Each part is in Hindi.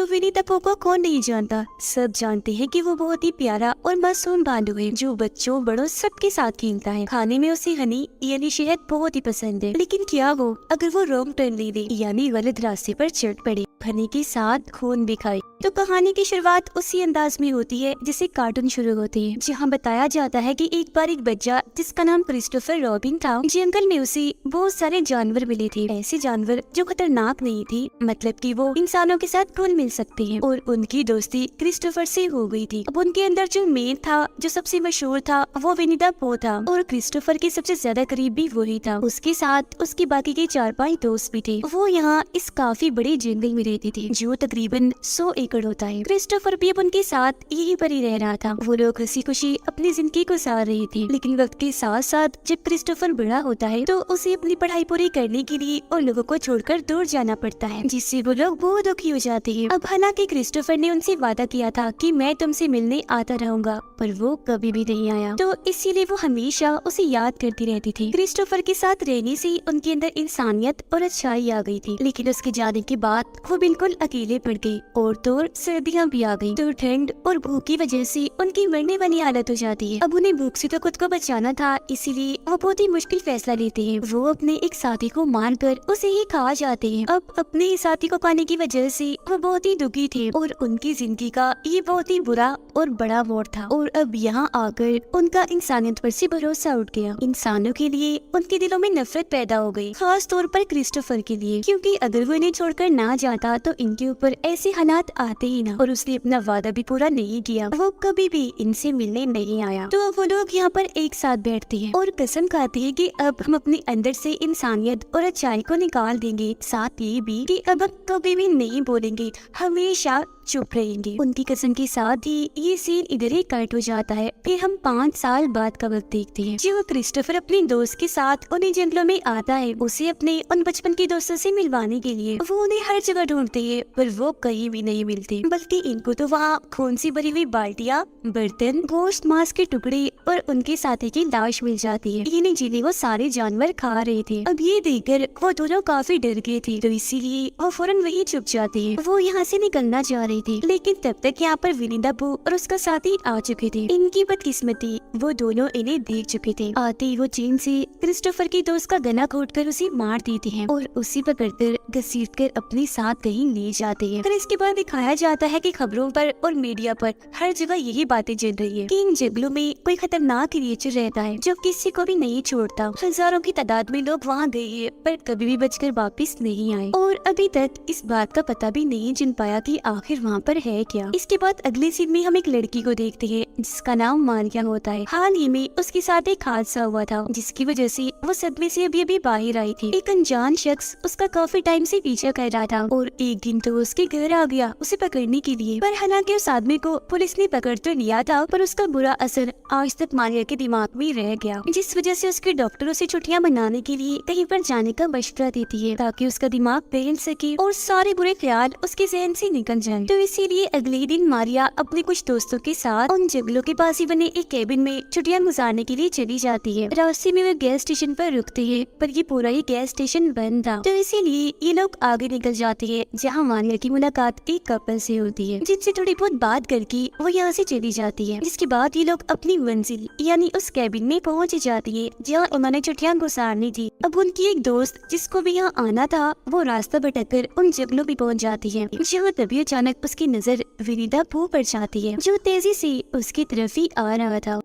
तो विनी द पू को कौन नहीं जानता। सब जानते हैं कि वो बहुत ही प्यारा और मासूम भालू है जो बच्चों बड़ों सबके साथ खेलता है। खाने में उसे हनी यानी शहद बहुत ही पसंद है। लेकिन क्या वो अगर वो रॉन्ग टर्न ले ले यानी गलत रास्ते पर चढ़ पड़े, हनी के साथ खून भी खाए। तो कहानी की शुरुआत उसी अंदाज में होती है जिसे कार्टून शुरू होते हैं, जहाँ बताया जाता है कि एक बार एक बच्चा जिसका नाम क्रिस्टोफर रॉबिन था, जंगल में उसे बहुत सारे जानवर मिले थे। ऐसे जानवर जो खतरनाक नहीं थे, मतलब कि वो इंसानों के साथ घुल मिल सकते हैं। और उनकी दोस्ती क्रिस्टोफर से हो गई थी। अब उनके अंदर जो मेन था, जो सबसे मशहूर था, वो विनी द पू था और क्रिस्टोफर के सबसे ज्यादा करीब भी वही था। उसके साथ उसके बाकी के 4-5 दोस्त भी थे। वो यहाँ इस काफी बड़े जंगल में रहते थे जो तकरीबन 100 एकड़ होता है। क्रिस्टोफर भी अब उनके साथ यहीं पर ही रह रहा था। वो लोग हंसी खुशी अपनी जिंदगी गुजार रहे थे। लेकिन वक्त के साथ साथ जब क्रिस्टोफर बड़ा होता है तो उसे अपनी पढ़ाई पूरी करने के लिए उन लोगों को छोड़कर दूर जाना पड़ता है, जिससे वो लोग बहुत दुखी हो जाते हैं। अब हालांकि क्रिस्टोफर ने उनसे वादा किया था कि मैं तुमसे मिलने आता रहूंगा, पर वो कभी भी नहीं आया। तो इसीलिए वो हमेशा उसे याद करती रहती थी। क्रिस्टोफर के साथ रहने से उनके अंदर इंसानियत और अच्छाई आ गई थी। लेकिन उसके जाने के बाद वो बिल्कुल अकेले पड़ गई और तो सर्दियाँ भी आ गई। तो ठंड और भूख की वजह से उनकी मरने वाली हालत हो जाती है। अब उन्हें भूख से तो खुद को बचाना था, इसीलिए वो बहुत ही मुश्किल फैसला लेते हैं। वो अपने एक साथी को मारकर उसे ही खा जाते हैं। अब अपने ही साथी को खाने की वजह से वो बहुत ही दुखी थे और उनकी जिंदगी का ये बहुत ही बुरा और बड़ा मोड़ था। और अब यहाँ आकर उनका इंसानियत पर से भरोसा उठ गया। इंसानों के लिए उनके दिलों में नफरत पैदा हो गई, खास तौर पर क्रिस्टोफर के लिए, क्योंकि अगर वो इन्हें छोड़कर ना जाता तो इनके ऊपर ऐसे हालात आते ही ना। और उसने अपना वादा भी पूरा नहीं किया, वो कभी भी इनसे मिलने नहीं आया। तो वो लोग यहाँ पर एक साथ बैठते हैं और कसम खाते हैं कि अब हम अपने अंदर से इंसानियत और अच्छाई को निकाल देंगे। साथ ये भी कि अब हम कभी भी नहीं बोलेंगे, हमेशा चुप रहेंगे। उनकी कसम के साथ ही ये सीन इधर ही कट हो जाता है। फिर हम 5 साल बाद का वक्त देखते हैं जब क्रिस्टोफर अपने दोस्त के साथ उन्हें जंगलों में आता है, उसे अपने उन बचपन के दोस्तों से मिलवाने के लिए। वो उन्हें हर जगह ढूंढते हैं पर वो कहीं भी नहीं मिलते, बल्कि इनको तो वहाँ खून से भरी हुई बाल्टियाँ, बर्तन, गोश्त, मांस के टुकड़े और उनके साथी की लाश मिल जाती है, यानी जिन्हें वो सारे जानवर खा रहे थे। अब ये देखकर वो दोनों काफी डर गए थे, तो इसीलिए वो फौरन वही चुप जाते हैं। वो यहाँ से निकलना चाह रहे थे, लेकिन तब तक यहाँ पर विनी द पू और उसका साथी आ चुके थे। इनकी बदकिस्मती, वो दोनों इन्हें देख चुके थे। आते ही वो चेन से क्रिस्टोफर के दोस्त का गला घोटकर उसे मार देते हैं और उसे पकड़कर घसीटकर अपने साथ कहीं ले जाते हैं। फिर इसके बाद दिखाया जाता है कि खबरों पर और मीडिया पर हर जगह यही बातें चल रही है कि इन जंगलों में कोई खतरनाक क्रिएचर रहता है जो किसी को भी नहीं छोड़ता। हजारों की तादाद में लोग वहाँ गए हैं पर कभी भी बचकर वापस नहीं आए और अभी तक इस बात का पता भी नहीं चल पाया कि आखिर वहाँ पर है क्या। इसके बाद अगले सीन में हम एक लड़की को देखते हैं जिसका नाम मारिया होता है। हाल ही में उसके साथ एक हादसा हुआ था जिसकी वजह से वो सदमे से अभी बाहर आई थी। एक अनजान शख्स उसका काफी टाइम से पीछा कर रहा था और एक दिन तो उसके घर आ गया उसे पकड़ने के लिए। पर हालांकि उस आदमी को पुलिस ने पकड़ तो लिया था, पर उसका बुरा असर आज तक मारिया के दिमाग में रह गया, जिस वजह से उसके डॉक्टर उसे छुट्टियां मनाने के लिए कहीं पर जाने का मशवरा देती है ताकि उसका दिमाग बहल सके और सारे बुरे ख्याल उसके जहन से निकल जाए। तो इसीलिए अगले ही दिन मारिया अपने कुछ दोस्तों के साथ उन जंगलों के पास ही बने एक केबिन में छुट्टियां गुजारने के लिए चली जाती है। रास्ते में वे गैस स्टेशन पर रुकते हैं, पर ये पूरा ही गैस स्टेशन बंद था। तो इसीलिए ये लोग आगे निकल जाते हैं, जहाँ मारिया की मुलाकात एक कपल से होती है जिनसे थोड़ी बहुत बात करके वो यहाँ से चली जाती है। जिसके बाद ये लोग अपनी मंजिल यानी उस केबिन में पहुँच जाती है जहाँ उन्होंने छुट्टियां गुजारनी थी। अब उनकी एक दोस्त जिसको भी यहाँ आना था वो रास्ता भटककर उन जंगलों में पहुँच जाती है, जहाँ तभी अचानक उसकी नजर विनी द पू पर जाती है जो तेजी से उसकी तरफ ही आ रहा था।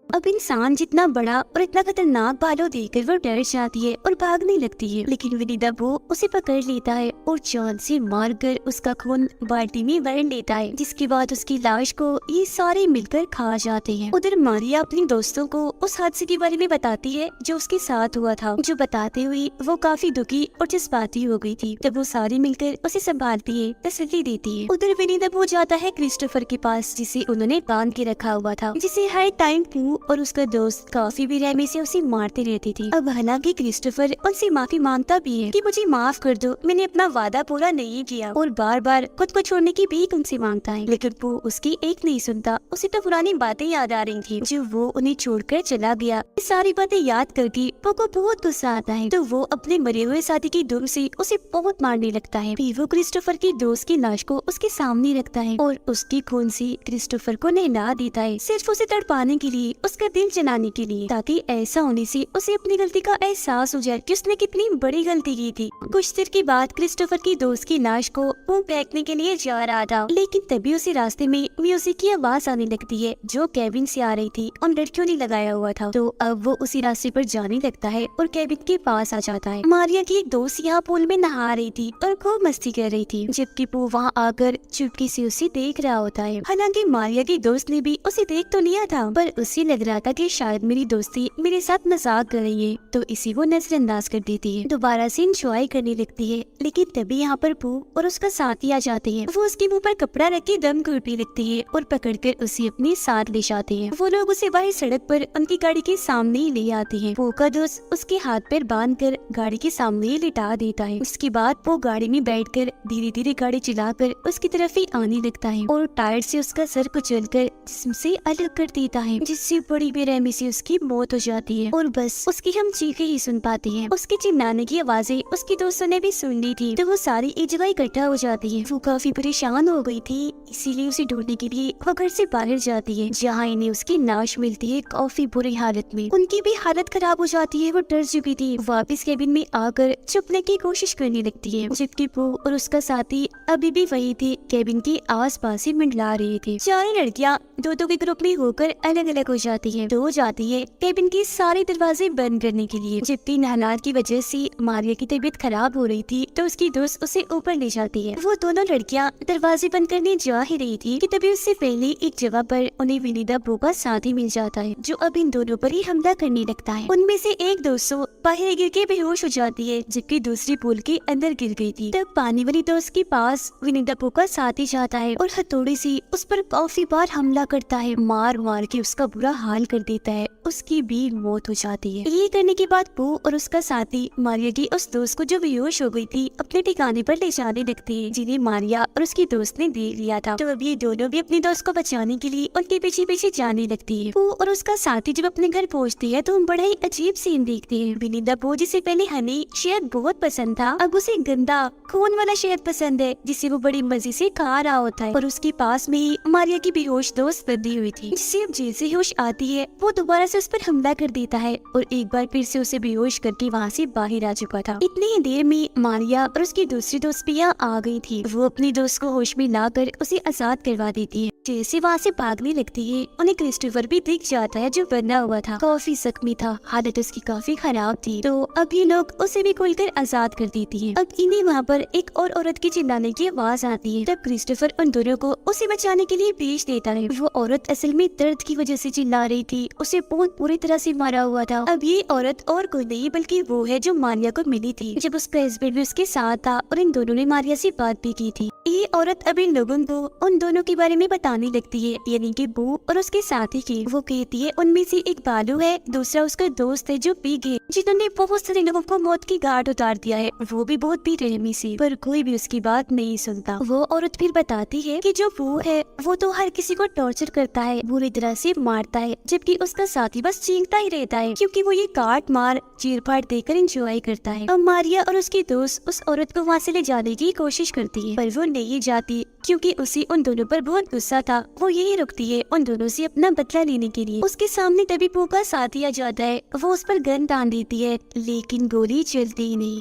अब इंसान जितना बड़ा और इतना खतरनाक भालू देखकर वो डर जाती है और भागने लगती है, लेकिन विनी द पू उसे पकड़ लेता है और जान से मारकर उसका खून बाल्टी में भर लेता है, जिसके बाद उसकी लाश को ये सारे मिलकर खा जाते हैं। उधर मारिया अपने दोस्तों को उस हादसे के बारे में बताती है जो उसके साथ हुआ था, जो बताते हुए वो काफी दुखी और जज्बाती हो गई थी। तब वो सारे मिलकर उसे संभालती है, तसल्ली देती है। उधर विनी द पू जाता है क्रिस्टोफर के पास जिसे उन्होंने बांध के रखा हुआ था, जिसे हर टाइम पू और उसका दोस्त काफी बेरहमी से उसे मारते रहती थी। अब हालांकि क्रिस्टोफर उनसे माफी मांगता भी है कि मुझे माफ कर दो, मैंने अपना वादा पूरा नहीं किया, और बार बार खुद को छोड़ने की भीख उनसे मांगता है, लेकिन वो उसकी एक नहीं सुनता। उसे तो पुरानी बातें याद आ रही थी जो वो उन्हें छोड़कर चला गया। ये सारी बातें याद करके पो को बहुत गुस्सा आता है, तो वो अपने मरे हुए साथी की दुम से उसे बहुत मारने लगता है। फिर वो क्रिस्टोफर की दोस्त की लाश को उसके सामने रखता है और उसके खून से क्रिस्टोफर को नहला देता है, सिर्फ उसे तड़पाने के लिए, उसका दिल जलाने के लिए, ताकि ऐसा होने से उसे अपनी गलती का एहसास हो जाए कि उसने कितनी बड़ी गलती की थी। कुछ देर के बाद क्रिस्टोफर की दोस्त की लाश को वो फेंकने के लिए जा रहा था, लेकिन तभी उसे रास्ते में म्यूजिक की आवाज आने लगती है जो केबिन से आ रही थी और लड़कियों ने लगाया हुआ था। तो अब वो उसी रास्ते पर जाने लगता है और केबिन के पास आ जाता है। मारिया की एक दोस्त यहाँ पूल में नहा रही थी और खूब मस्ती कर रही थी, जबकि वो वहाँ आकर चुपके से उसे देख रहा होता है। हालांकि मारिया की दोस्त ने भी उसे देख तो लिया था, पर उसे लग रहा था कि शायद मेरी दोस्ती मेरे साथ मजाक कर रही है, तो इसी वो नजरअंदाज कर देती है। दोबारा से इंजॉय करने लगती है, लेकिन तभी यहाँ पर पू और उसका साथी आ जाते हैं। वो उसके मुंह पर कपड़ा रख के दम घुटने लगती है और पकड़कर उसे अपने साथ ले जाते हैं। वो लोग उसे बाहर सड़क पर उनकी गाड़ी के सामने ही ले आते हैं। पू का दोस्त उसके हाथ पैर बांधकर गाड़ी के सामने ही लिटा देता है। उसके बाद वो गाड़ी में बैठकर धीरे धीरे गाड़ी चलाकर उसकी तरफ ही आने लगता है और टायर से उसका सर कुचलकर जिस्म से अलग कर देता है, जिससे बड़ी बेरहमी से उसकी मौत हो जाती है। और बस उसकी हम चीखें ही सुन पाते हैं। उसके चिल्लाने की आवाजें उसकी दोस्तों ने भी सुन ली थी, तो वो सारी एक जगह इकट्ठा हो जाती है। वो काफी परेशान हो गई थी, इसीलिए उसे ढूंढने के लिए वो घर से बाहर जाती है, जहाँ इन्हें उसकी लाश मिलती है काफी बुरी हालत में। उनकी भी हालत खराब हो जाती है, वो डर चुकी थी। वापस केबिन में आकर छुपने की कोशिश करने लगती है, जबकि वो और उसका साथी अभी भी वही थे, केबिन के आस पास ही मंडला रहे थे। चारों लड़कियां दो दो के ग्रुप में होकर अलग अलग हो जाती है। दो जाती है केबिन के सारे दरवाजे बंद करने के लिए, जबकि हालात की वजह से मारिया की तबीयत खराब हो रही थी, तो उसकी दोस्त उसे ऊपर ले जाती है। वो दोनों लड़कियां दरवाजे बंद करने जा ही रही थी कि तभी उससे पहले एक जगह पर उन्हें विनीता बो का साथी मिल जाता है, जो अब इन दोनों पर ही हमला करने लगता है। उनमें से एक दोस्त बाहर गिर के बेहोश हो जाती है, जबकि दूसरी पूल के अंदर गिर गई थी। तब पानी वाली दोस्त के पास विनीता बो का साथी जाता है और हथौड़े से उस पर काफी बार हमला करता है, मार मार के उसका बुरा हाल कर देता है। उसकी भी मौत हो जाती है। ये करने के बाद बो और उसका साथी मारिया की उस दोस्त को जो बेहोश हो गई थी अपने ठिकाने पर ले जाने लगते हैं, जिन्हें मारिया और उसकी दोस्त ने देख लिया था। तो अब ये दोनों भी अपनी दोस्त को बचाने के लिए उनके पीछे पीछे जाने लगती है। बो और उसका साथी जब अपने घर पहुँचते हैं तो हम बड़ा ही अजीब सीन देखते हैं। विनीता बो जिसे पहले हनी शहद बहुत पसंद था, अब उसे गंदा खून वाला शहद पसंद है, जिसे वो बड़ी मजे से खा रहा होता है। और उसके पास में ही मारिया की बेहोश दोस्त बंधी हुई थी, जिससे अब जैसे होश आती है वो दोबारा से उस पर हमला कर देता है और एक बार फिर से उसे बेहोश करके वहाँ से बाहर आ चुका था। इतनी ही देर में मारिया और उसकी दूसरी दोस्त भी यहाँ आ गई थी। वो अपनी दोस्त को होश में लाकर उसे आजाद करवा देती है। जैसे वहाँ से भागने लगती है उन्हें क्रिस्टोफर भी दिख जाता है, जो बंधा हुआ था, काफी जख्मी था, हालत उसकी काफी खराब थी। तो अब ये लोग उसे भी खोलकर आजाद कर देती है। अब इन्हें वहाँ पर एक और औरत की चिल्लाने की आवाज आती है। तब क्रिस्टोफर उन दोनों को उसे बचाने के लिए भेज देता है। वो औरत असल में दर्द की वजह से चिल्ला रही थी, उसे बहुत बुरी तरह से मारा हुआ था। अब ये औरत और कोई नहीं बल्कि वो है जो मारिया को मिली थी जब उसका हस्बैंड भी उसके साथ था, और इन दोनों ने मारिया से बात भी की थी। ये औरत अब इन लोगों को उन दोनों के बारे में बताने लगती है, यानी कि बो और उसके साथी की। वो कहती है उनमें से एक बालू है, दूसरा उसका दोस्त है जो पी गए, जिन्होंने बहुत सारे लोगों को मौत की घाट उतार दिया है, वो भी बहुत बेरहमी से, पर कोई भी उसकी बात नहीं सुनता। वो औरत फिर बताती है कि जो वो है वो तो हर किसी को टॉर्चर करता है, बुरी तरह से मारता है, जबकि उसका साथी बस चीखता ही रहता है, क्योंकि वो ये काट मार चीर फाड़ देकर एंजॉय करता है। अब मारिया और उसकी दोस्त उस औरत को वहाँ से ले जाने की कोशिश करती है, पर वो नहीं जाती, क्योंकि उसे उन दोनों पर बहुत गुस्सा था। वो यही रुकती है उन दोनों से अपना बदला लेने के लिए। उसके सामने तभी पो का साथी आ जाता है। वो उस पर गन तान देती है, लेकिन गोली चलती ही नहीं।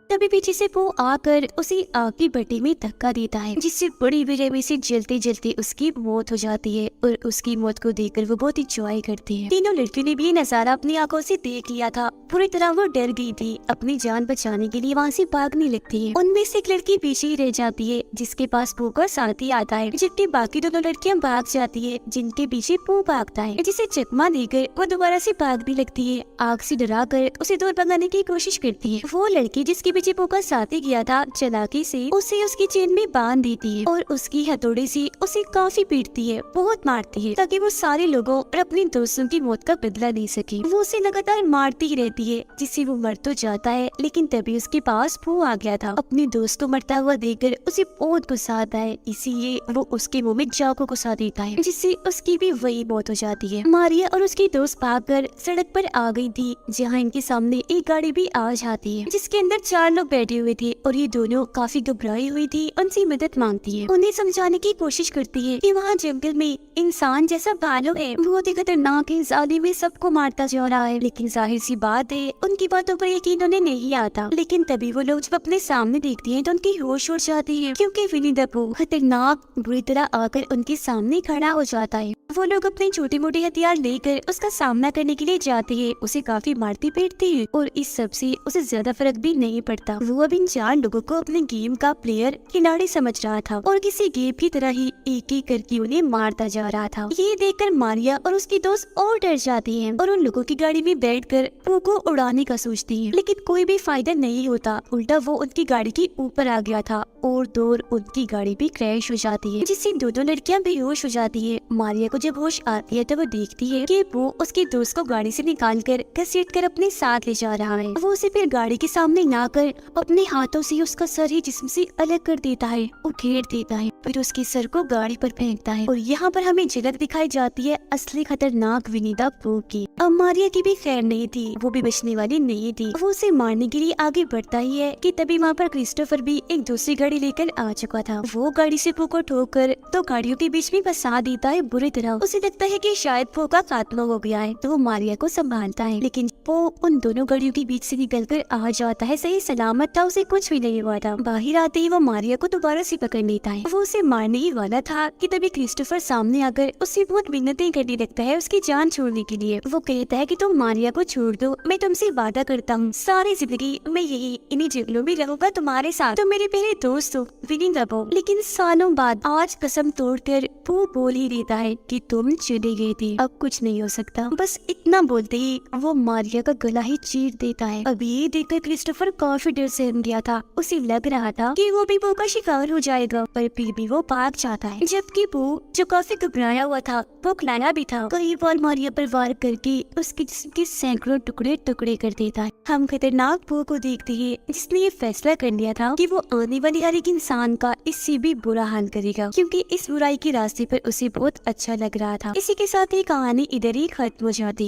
तभी पीछे से वो आकर उसे आग की भट्टी में धक्का देता है, जिससे बड़ी बेरहमी से जलते जलते उसकी मौत हो जाती है। और उसकी मौत को देखकर वो बहुत इंजॉय करती है। तीनों लड़कियों ने भी ये नजारा अपनी आंखों से देख लिया था। पूरी तरह वो डर गई थी, अपनी जान बचाने के लिए वहाँ से भागने लगती है। उनमें से एक लड़की पीछे ही रह जाती है, जिसके पास पो का साथी आता है, जबकि बाकी दोनों लड़कियां भाग जाती है, जिनके पीछे पो भागता है, जिसे चकमा देकर वो दोबारा से भागने लगती है। आग से डरा कर उसे दूर भगाने की कोशिश करती है। वो लड़की जिसकी पीछे पो का साथी गया था, चालाकी से उसे उसकी चेन में बांध देती है और उसकी हथौड़े से उसे काफी पीटती है, बहुत मारती है, ताकि वो सारे लोगों और अपने दोस्तों की मौत का बदला ले सके। वो उसे लगातार मारती ही रहती है, जिससे वो मर तो जाता है, लेकिन तभी उसके पास पो आ गया था। अपने दोस्त को मरता हुआ देखकर उसे बहुत गुस्सा आता है, इसीलिए वो उसके मुंह में चाकू घुसा देता है, जिससे उसकी भी वही मौत हो जाती है। मारिया और उसके दोस्त भागकर सड़क पर आ गई थी, जहाँ इनके सामने एक गाड़ी भी आ जाती है, जिसके अंदर 4 लोग बैठे हुए थे और ये दोनों काफी घबराई हुई थी। उनसे मदद मांगती है, उन्हें समझाने की कोशिश करती है कि वहाँ जंगल में इंसान जैसा भालू है, बहुत ही खतरनाक है, जालिम में सबको मारता जा रहा है। लेकिन जाहिर सी बात है, उनकी बातों पर यकीन उन्हें नहीं आता। लेकिन तभी वो लोग जब अपने सामने देखती हैं तो उनकी होश उड़ जाती है, क्योंकि विनी द पू खतरनाक बुरी तरह आकर उनके सामने खड़ा हो जाता है। वो लोग अपने छोटे मोटे हथियार लेकर उसका सामना करने के लिए जाते हैं, उसे काफी मारती पीटती है और इस सब से उसे ज्यादा फर्क भी नहीं पड़ता। वो अब इन 4 लोगों को अपने गेम का प्लेयर खिलाड़ी समझ रहा था और किसी गेम की तरह ही एक एक करके उन्हें मारता जा रहा था। ये देखकर मारिया और उसकी दोस्त और डर जाती हैं और उन लोगों की गाड़ी में बैठकर पो को उड़ाने का सोचती है, लेकिन कोई भी फायदा नहीं होता। उल्टा वो उनकी गाड़ी के ऊपर आ गया था और दूर उनकी गाड़ी भी क्रैश हो जाती है, जिससे दोनों लड़कियां बेहोश हो जाती है। मारिया को जब होश आती है तो वो देखती है कि वो उसके दोस्त को गाड़ी से निकालकर घसीटकर अपने साथ ले जा रहा है। वो उसे फिर गाड़ी के सामने लाकर अपने हाथों से उसका सर ही जिस्म से अलग कर देता है, उखेड़ देता है, फिर उसके सर को गाड़ी पर फेंकता है। और यहाँ पर हमें झलक दिखाई जाती है असली खतरनाक विनी द पू की। अब मारिया की भी खैर नहीं थी, वो भी बचने वाली नहीं थी। वो उसे मारने के लिए आगे बढ़ता ही है कि तभी वहाँ पर क्रिस्टोफर भी एक दूसरी गाड़ी लेकर आ चुका था। वो गाड़ी से पो को ठोकर 2 गाड़ियों के बीच में फंसा देता है बुरी तरह। उसे लगता है कि शायद पो का खात्मा हो गया है, तो वो मारिया को संभालता है, लेकिन पो उन दोनों गाड़ियों के बीच से निकलकर आ जाता है, सही सलामत था, उसे कुछ भी नहीं हुआ था। बाहर आते ही वो मारिया को दोबारा से पकड़ लेता है। वो उसे मारने ही वाला था कि तभी क्रिस्टोफर सामने आकर उससे बहुत मिन्नतें करने लगता है उसकी जान छोड़ने के लिए। वो कहता है कि तुम मारिया को छोड़ दो, मैं तुमसे वादा करता हूँ सारी जिंदगी मैं यही इन्हीं जंगलों में रहूंगा तुम्हारे साथ, तुम मेरे पहले दोस्त हो विनी द पू। लेकिन सालों बाद आज कसम तोड़कर पू बोल ही देता है कि तुम चले गए थे, अब कुछ नहीं हो सकता। बस इतना बोलते ही वो मारिया का गला ही चीर देता है। अब ये देखकर क्रिस्टोफर काफी डर से हिल गया था, उसे लग रहा था कि वो भी पू का शिकार हो जाएगा, पर फिर भी वो भाग जाता है। जबकि पू जो काफी घबराया हुआ था, वो खिलाया भी था, कई बार मारिया पर वार करके उसके जिस्म के सैकड़ों टुकड़े टुकड़े कर देता है। हम खतरनाक पू को देखते हैं, जिसने ये फैसला कर लिया था कि वो आने वाले हर एक इंसान का इससे भी बुरा हाल करेगा, क्योंकि इस बुराई के रास्ते पर उसे बहुत अच्छा लग रहा था। इसी के साथ ये कहानी इधर ही खत्म हो जाती।